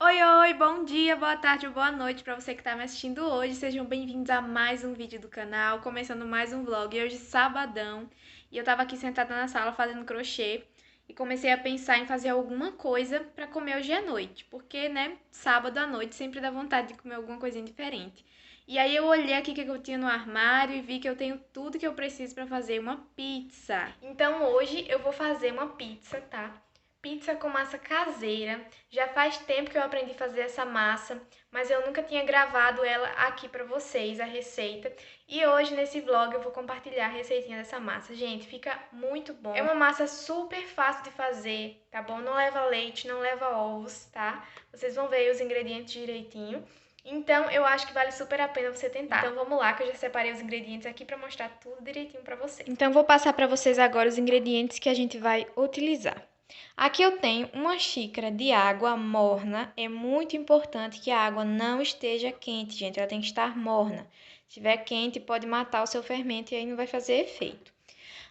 Oi, oi, bom dia, boa tarde ou boa noite para você que está me assistindo hoje. Sejam bem-vindos a mais um vídeo do canal, começando mais um vlog. E hoje, sabadão, e eu tava aqui sentada na sala fazendo crochê e comecei a pensar em fazer alguma coisa para comer hoje à noite, porque, né, sábado à noite sempre dá vontade de comer alguma coisinha diferente. E aí eu olhei aqui o que eu tinha no armário e vi que eu tenho tudo que eu preciso para fazer uma pizza. Então hoje eu vou fazer uma pizza, tá? Pizza com massa caseira. Já faz tempo que eu aprendi a fazer essa massa, mas eu nunca tinha gravado ela aqui pra vocês, a receita. E hoje nesse vlog eu vou compartilhar a receitinha dessa massa. Gente, fica muito bom. É uma massa super fácil de fazer, tá bom? Não leva leite, não leva ovos, tá? Vocês vão ver os ingredientes direitinho. Então, eu acho que vale super a pena você tentar. Então, vamos lá, que eu já separei os ingredientes aqui pra mostrar tudo direitinho pra vocês. Então, vou passar pra vocês agora os ingredientes que a gente vai utilizar. Aqui eu tenho uma xícara de água morna. É muito importante que a água não esteja quente, gente. Ela tem que estar morna. Se estiver quente, pode matar o seu fermento e aí não vai fazer efeito.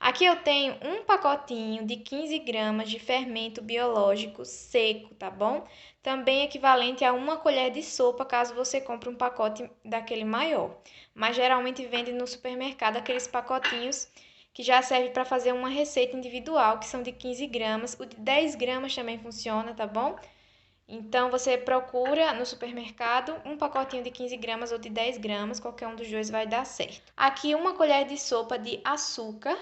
Aqui eu tenho um pacotinho de 15 gramas de fermento biológico seco, tá bom? Também equivalente a uma colher de sopa, caso você compre um pacote daquele maior. Mas geralmente vende no supermercado aqueles pacotinhos que já serve para fazer uma receita individual, que são de 15 gramas. O de 10 gramas também funciona, tá bom? Então, você procura no supermercado um pacotinho de 15 gramas ou de 10 gramas, qualquer um dos dois vai dar certo. Aqui, uma colher de sopa de açúcar,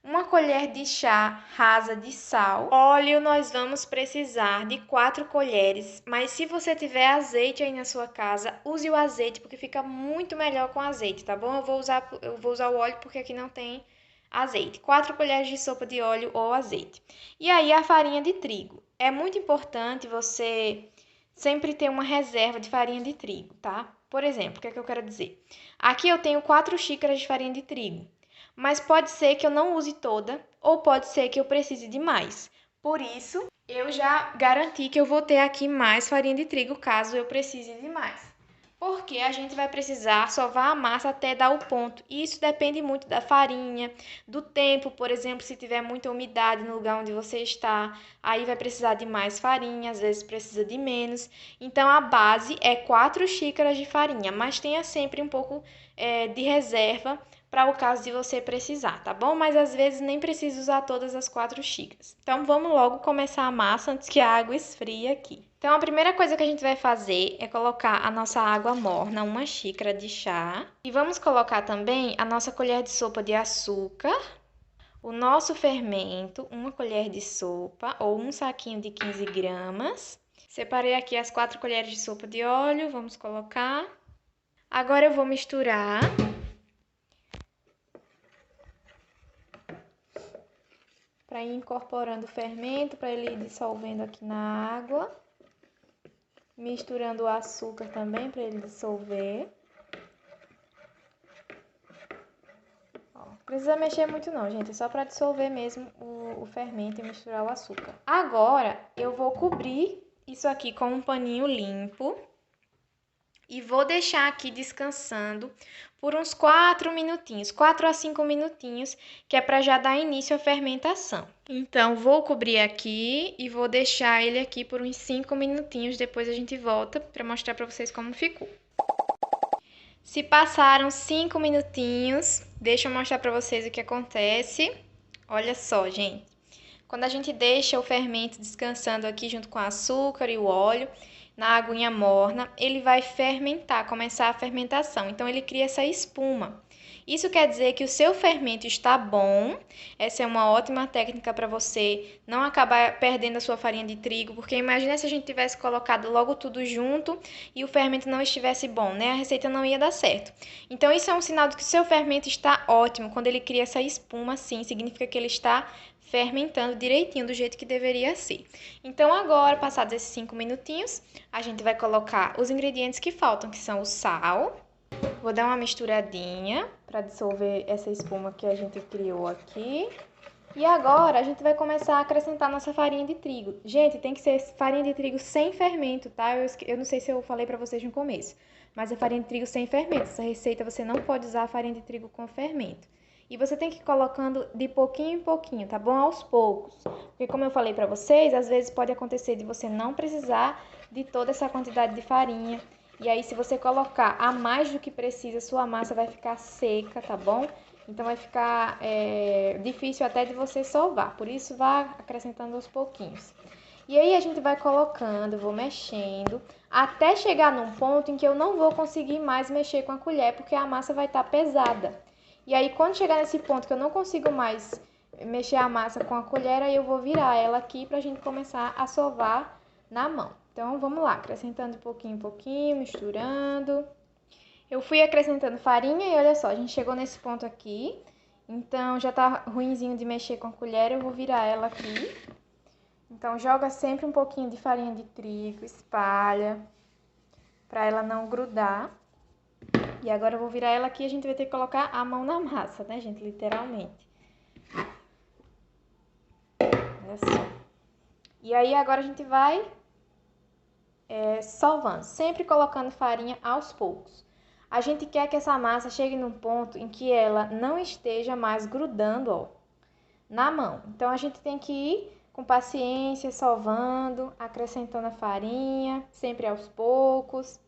uma colher de chá rasa de sal. Óleo, nós vamos precisar de 4 colheres, mas se você tiver azeite aí na sua casa, use o azeite, porque fica muito melhor com azeite, tá bom? Eu vou usar o óleo porque aqui não tem azeite. 4 colheres de sopa de óleo ou azeite. E aí a farinha de trigo. É muito importante você sempre ter uma reserva de farinha de trigo, tá? Por exemplo, o que é que eu quero dizer? Aqui eu tenho 4 xícaras de farinha de trigo, mas pode ser que eu não use toda ou pode ser que eu precise de mais. Por isso, eu já garanti que eu vou ter aqui mais farinha de trigo caso eu precise de mais. Porque a gente vai precisar sovar a massa até dar o ponto. E isso depende muito da farinha, do tempo, por exemplo, se tiver muita umidade no lugar onde você está, aí vai precisar de mais farinha, às vezes precisa de menos. Então a base é 4 xícaras de farinha, mas tenha sempre um pouco de reserva para o caso de você precisar, tá bom? Mas às vezes nem precisa usar todas as 4 xícaras. Então vamos logo começar a massa antes que a água esfrie aqui. Então, a primeira coisa que a gente vai fazer é colocar a nossa água morna, uma xícara de chá. E vamos colocar também a nossa colher de sopa de açúcar, o nosso fermento, uma colher de sopa ou um saquinho de 15 gramas. Separei aqui as 4 colheres de sopa de óleo, vamos colocar. Agora eu vou misturar. Para ir incorporando o fermento, para ele ir dissolvendo aqui na água. Misturando o açúcar também para ele dissolver. Ó, não precisa mexer muito não, gente, é só para dissolver mesmo o fermento e misturar o açúcar. Agora eu vou cobrir isso aqui com um paninho limpo e vou deixar aqui descansando por uns 4 minutinhos, 4 a 5 minutinhos, que é para já dar início à fermentação. Então, vou cobrir aqui e vou deixar ele aqui por uns 5 minutinhos, depois a gente volta para mostrar para vocês como ficou. Se passaram 5 minutinhos, deixa eu mostrar para vocês o que acontece. Olha só, gente. Quando a gente deixa o fermento descansando aqui junto com o açúcar e o óleo, na aguinha morna, ele vai fermentar, começar a fermentação. Então, ele cria essa espuma. Isso quer dizer que o seu fermento está bom. Essa é uma ótima técnica para você não acabar perdendo a sua farinha de trigo, porque imagina se a gente tivesse colocado logo tudo junto e o fermento não estivesse bom, né? A receita não ia dar certo. Então, isso é um sinal de que o seu fermento está ótimo. Quando ele cria essa espuma, sim, significa que ele está fermentando direitinho do jeito que deveria ser. Então, agora, passados esses 5 minutinhos, a gente vai colocar os ingredientes que faltam, que são o sal. Vou dar uma misturadinha para dissolver essa espuma que a gente criou aqui. E agora, a gente vai começar a acrescentar nossa farinha de trigo. Gente, tem que ser farinha de trigo sem fermento, tá? Eu não sei se eu falei para vocês no começo, mas é farinha de trigo sem fermento. Essa receita você não pode usar a farinha de trigo com fermento. E você tem que ir colocando de pouquinho em pouquinho, tá bom? Aos poucos. Porque como eu falei pra vocês, às vezes pode acontecer de você não precisar de toda essa quantidade de farinha. E aí, se você colocar a mais do que precisa, sua massa vai ficar seca, tá bom? Então vai ficar difícil até de você sovar. Por isso, vá acrescentando aos pouquinhos. E aí a gente vai colocando, vou mexendo, até chegar num ponto em que eu não vou conseguir mais mexer com a colher, porque a massa vai estar pesada. E aí quando chegar nesse ponto que eu não consigo mais mexer a massa com a colher, aí eu vou virar ela aqui pra gente começar a sovar na mão. Então vamos lá, acrescentando de pouquinho em pouquinho, misturando. Eu fui acrescentando farinha e olha só, a gente chegou nesse ponto aqui. Então já tá ruinzinho de mexer com a colher, eu vou virar ela aqui. Então, joga sempre um pouquinho de farinha de trigo, espalha, para ela não grudar. E agora eu vou virar ela aqui e a gente vai ter que colocar a mão na massa, né, gente? Literalmente. Olha só. E aí, agora a gente vai sovando, sempre colocando farinha aos poucos. A gente quer que essa massa chegue num ponto em que ela não esteja mais grudando, ó, na mão. Então, a gente tem que ir com paciência, sovando, acrescentando a farinha, sempre aos poucos,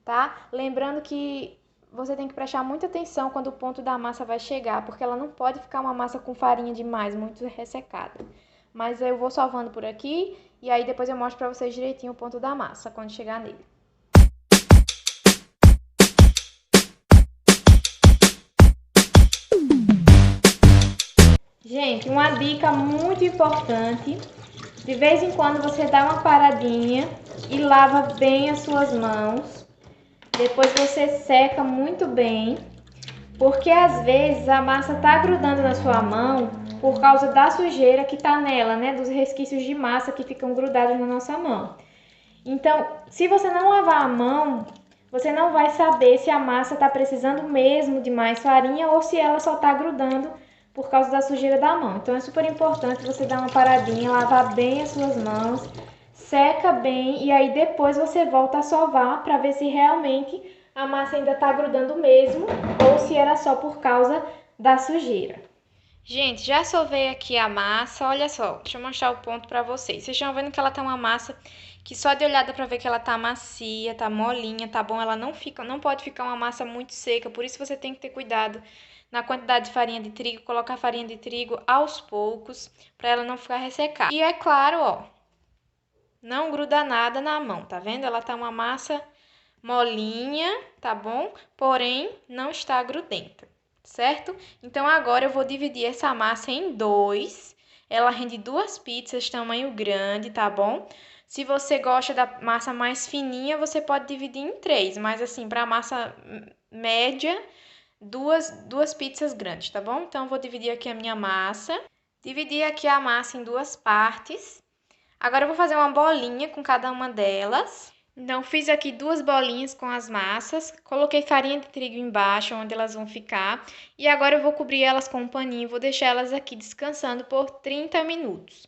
tá? Lembrando que você tem que prestar muita atenção quando o ponto da massa vai chegar, porque ela não pode ficar uma massa com farinha demais, muito ressecada. Mas eu vou sovando por aqui e aí depois eu mostro pra vocês direitinho o ponto da massa, quando chegar nele. Gente, uma dica muito importante, de vez em quando você dá uma paradinha e lava bem as suas mãos. Depois você seca muito bem, porque às vezes a massa tá grudando na sua mão por causa da sujeira que tá nela, né? Dos resquícios de massa que ficam grudados na nossa mão. Então, se você não lavar a mão, você não vai saber se a massa tá precisando mesmo de mais farinha ou se ela só tá grudando por causa da sujeira da mão. Então é super importante você dar uma paradinha, lavar bem as suas mãos, seca bem e aí depois você volta a sovar para ver se realmente a massa ainda tá grudando mesmo ou se era só por causa da sujeira. Gente, já sovei aqui a massa, olha só, deixa eu mostrar o ponto pra vocês. Vocês estão vendo que ela tá uma massa que só de olhada pra ver que ela tá macia, tá molinha, tá bom? Ela não pode ficar uma massa muito seca, por isso você tem que ter cuidado na quantidade de farinha de trigo, colocar farinha de trigo aos poucos, pra ela não ficar ressecada. E é claro, ó, não gruda nada na mão, tá vendo? Ela tá uma massa molinha, tá bom? Porém, não está grudenta, certo? Então, agora eu vou dividir essa massa em dois. Ela rende 2 pizzas tamanho grande, tá bom? Se você gosta da massa mais fininha, você pode dividir em 3. Mas, assim, para massa média, duas pizzas grandes, tá bom? Então, eu vou dividir aqui a minha massa. Dividir aqui a massa em 2 partes. Agora, eu vou fazer uma bolinha com cada uma delas. Então, fiz aqui 2 bolinhas com as massas, coloquei farinha de trigo embaixo, onde elas vão ficar. E agora eu vou cobrir elas com um paninho, vou deixar elas aqui descansando por 30 minutos.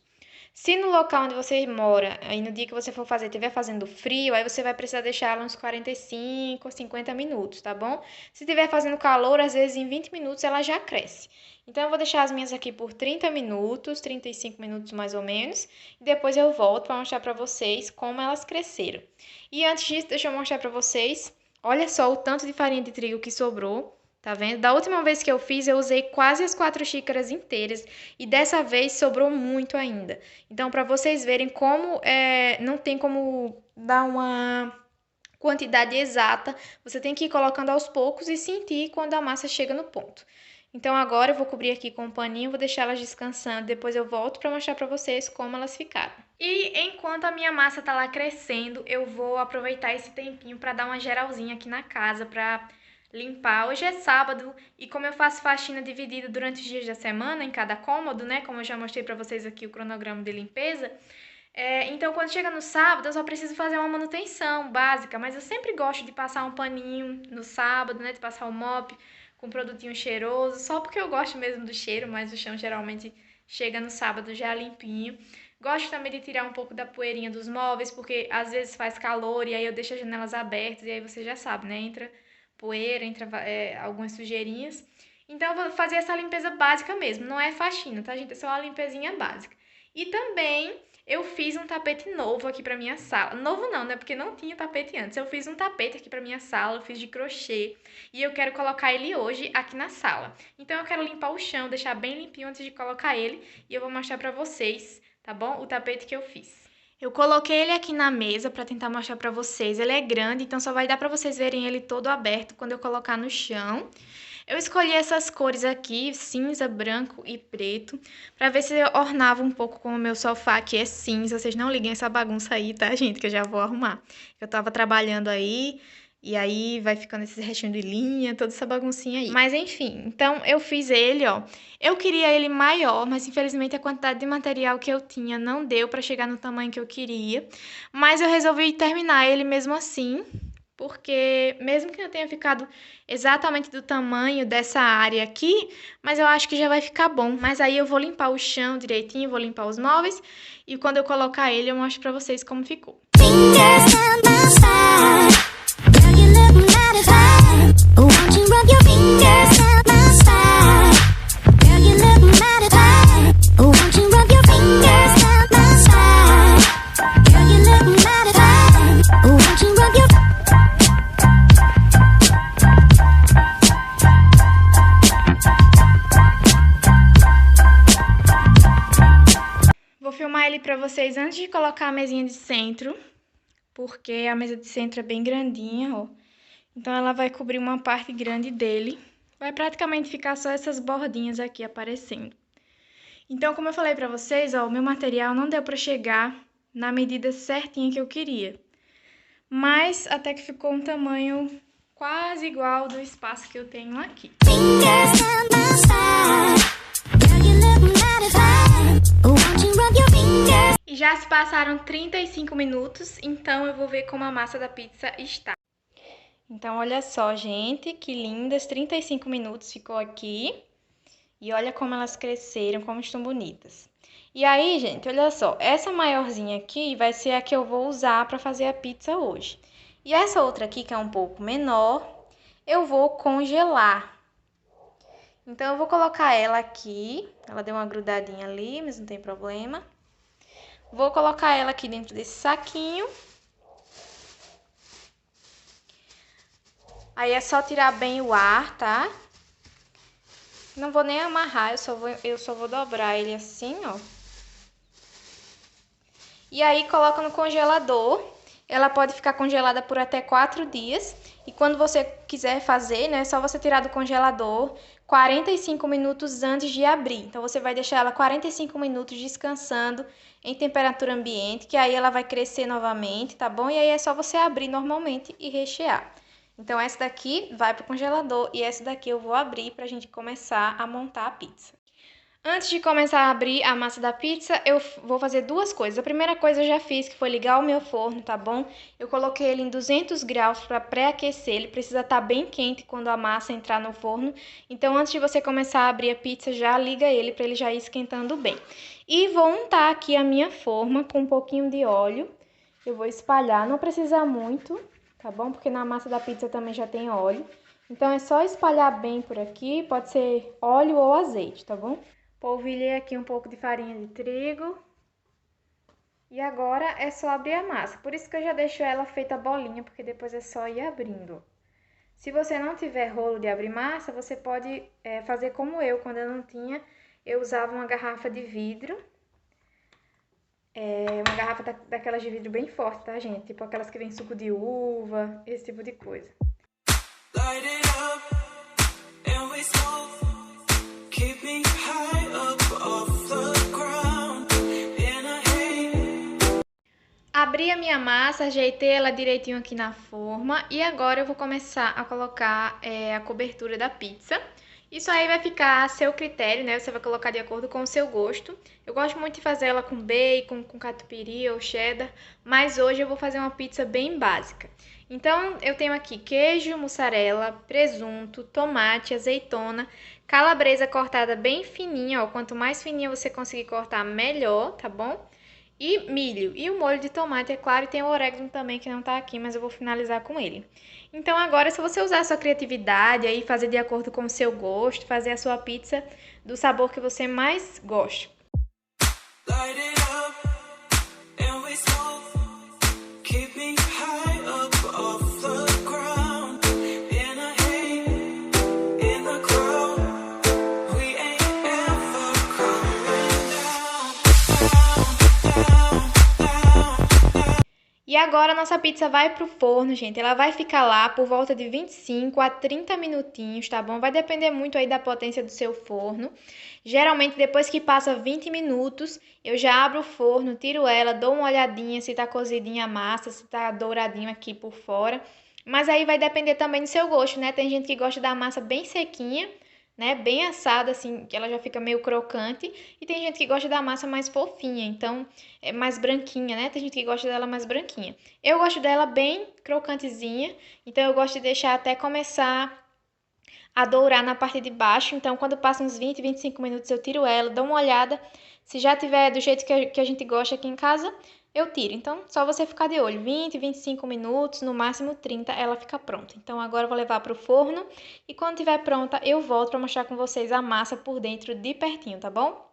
Se no local onde você mora, aí no dia que você for fazer, estiver fazendo frio, aí você vai precisar deixar ela uns 45 ou 50 minutos, tá bom? Se estiver fazendo calor, às vezes em 20 minutos ela já cresce. Então, eu vou deixar as minhas aqui por 30 minutos, 35 minutos mais ou menos. E depois eu volto para mostrar para vocês como elas cresceram. E antes disso, deixa eu mostrar para vocês. Olha só o tanto de farinha de trigo que sobrou. Tá vendo? Da última vez que eu fiz, eu usei quase as 4 xícaras inteiras. E dessa vez sobrou muito ainda. Então, para vocês verem como não tem como dar uma quantidade exata, você tem que ir colocando aos poucos e sentir quando a massa chega no ponto. Então, agora eu vou cobrir aqui com um paninho, vou deixar elas descansando, depois eu volto para mostrar para vocês como elas ficaram. E enquanto a minha massa tá lá crescendo, eu vou aproveitar esse tempinho para dar uma geralzinha aqui na casa, para limpar. Hoje é sábado e como eu faço faxina dividida durante os dias da semana, em cada cômodo, né? Como eu já mostrei para vocês aqui o cronograma de limpeza. Então, quando chega no sábado, eu só preciso fazer uma manutenção básica, mas eu sempre gosto de passar um paninho no sábado, né? De passar um mop com um produtinho cheiroso, só porque eu gosto mesmo do cheiro, mas o chão geralmente chega no sábado já limpinho. Gosto também de tirar um pouco da poeirinha dos móveis, porque às vezes faz calor e aí eu deixo as janelas abertas e aí você já sabe, né? Entra poeira, entra algumas sujeirinhas. Então, eu vou fazer essa limpeza básica mesmo, não é faxina, tá, gente? É só uma limpezinha básica. E também eu fiz um tapete novo aqui pra minha sala. Novo não, né? Porque não tinha tapete antes. Eu fiz um tapete aqui pra minha sala, eu fiz de crochê. E eu quero colocar ele hoje aqui na sala. Então, eu quero limpar o chão, deixar bem limpinho antes de colocar ele. E eu vou mostrar pra vocês, tá bom? O tapete que eu fiz. Eu coloquei ele aqui na mesa pra tentar mostrar pra vocês. Ele é grande, então só vai dar pra vocês verem ele todo aberto quando eu colocar no chão. Eu escolhi essas cores aqui, cinza, branco e preto, pra ver se ornava um pouco com o meu sofá, que é cinza. Vocês não liguem essa bagunça aí, tá, gente? Que eu já vou arrumar. Eu tava trabalhando aí, e aí vai ficando esse restinho de linha, toda essa baguncinha aí. Mas enfim, então eu fiz ele, ó. Eu queria ele maior, mas infelizmente a quantidade de material que eu tinha não deu pra chegar no tamanho que eu queria. Mas eu resolvi terminar ele mesmo assim, porque mesmo que eu tenha ficado exatamente do tamanho dessa área aqui, mas eu acho que já vai ficar bom. Mas aí eu vou limpar o chão direitinho, vou limpar os móveis, e quando eu colocar ele eu mostro pra vocês como ficou. Vou filmar ele pra vocês antes de colocar a mesinha de centro, porque a mesa de centro é bem grandinha, ó. Então ela vai cobrir uma parte grande dele. Vai praticamente ficar só essas bordinhas aqui aparecendo. Então, como eu falei pra vocês, ó, o meu material não deu pra chegar na medida certinha que eu queria. Mas até que ficou um tamanho quase igual do espaço que eu tenho aqui. E já se passaram 35 minutos, então eu vou ver como a massa da pizza está. Então, olha só, gente, que lindas, 35 minutos ficou aqui. E olha como elas cresceram, como estão bonitas. E aí, gente, olha só, essa maiorzinha aqui vai ser a que eu vou usar para fazer a pizza hoje. E essa outra aqui, que é um pouco menor, eu vou congelar. Então, eu vou colocar ela aqui. Ela deu uma grudadinha ali, mas não tem problema. Vou colocar ela aqui dentro desse saquinho. Aí é só tirar bem o ar, tá? Não vou nem amarrar, eu só vou dobrar ele assim, ó. E aí coloca no congelador. Ela pode ficar congelada por até 4 dias. E quando você quiser fazer, né, é só você tirar do congelador 45 minutos antes de abrir. Então, você vai deixar ela 45 minutos descansando em temperatura ambiente, que aí ela vai crescer novamente, tá bom? E aí é só você abrir normalmente e rechear. Então, essa daqui vai pro congelador e essa daqui eu vou abrir pra gente começar a montar a pizza. Antes de começar a abrir a massa da pizza, eu vou fazer duas coisas. A primeira coisa eu já fiz, que foi ligar o meu forno, tá bom? Eu coloquei ele em 200 graus para pré-aquecer. Ele precisa estar bem quente quando a massa entrar no forno. Então, antes de você começar a abrir a pizza, já liga ele para ele já ir esquentando bem. E vou untar aqui a minha forma com um pouquinho de óleo. Eu vou espalhar, não precisa muito, tá bom? Porque na massa da pizza também já tem óleo. Então, é só espalhar bem por aqui, pode ser óleo ou azeite, tá bom? Polvilhei aqui um pouco de farinha de trigo. E agora é só abrir a massa. Por isso que eu já deixo ela feita bolinha, porque depois é só ir abrindo. Se você não tiver rolo de abrir massa, você pode fazer como eu. Quando eu não tinha, eu usava uma garrafa de vidro. Uma garrafa daquelas de vidro bem forte, tá, gente? Tipo aquelas que vem suco de uva, esse tipo de coisa. Light it up and we smoke. Keep me high up off the ground. Abri a minha massa, ajeitei ela direitinho aqui na forma. E agora eu vou começar a colocar a cobertura da pizza. Isso aí vai ficar a seu critério, né? Você vai colocar de acordo com o seu gosto. Eu gosto muito de fazer ela com bacon, com catupiry ou cheddar. Mas hoje eu vou fazer uma pizza bem básica. Então, eu tenho aqui queijo, mussarela, presunto, tomate, azeitona, calabresa cortada bem fininha, ó. Quanto mais fininha você conseguir cortar, melhor, tá bom? e milho. E o molho de tomate, é claro, e tem o orégano também, que não tá aqui, mas eu vou finalizar com ele. Então agora, se você usar a sua criatividade aí, fazer de acordo com o seu gosto, fazer a sua pizza do sabor que você mais gosta. Light it up and we smoke. Keep me high up off the ground. In a haze, in the crowd. We ain't ever coming down. E agora a nossa pizza vai pro forno, gente. Ela vai ficar lá por volta de 25 a 30 minutinhos, tá bom? Vai depender muito aí da potência do seu forno. Geralmente, depois que passa 20 minutos, eu já abro o forno, tiro ela, dou uma olhadinha se tá cozidinha a massa, se tá douradinho aqui por fora. Mas aí vai depender também do seu gosto, né? Tem gente que gosta da massa bem sequinha, né? Bem assada, assim, que ela já fica meio crocante. E tem gente que gosta da massa mais fofinha, então é mais branquinha, né? Tem gente que gosta dela mais branquinha. Eu gosto dela bem crocantezinha, então eu gosto de deixar até começar a dourar na parte de baixo. Então, quando passa uns 20, 25 minutos, eu tiro ela, dou uma olhada. Se já tiver do jeito que a gente gosta aqui em casa, eu tiro. Então, só você ficar de olho. 20, 25 minutos, no máximo 30, ela fica pronta. Então, agora eu vou levar para o forno. E quando estiver pronta, eu volto para mostrar com vocês a massa por dentro de pertinho, tá bom?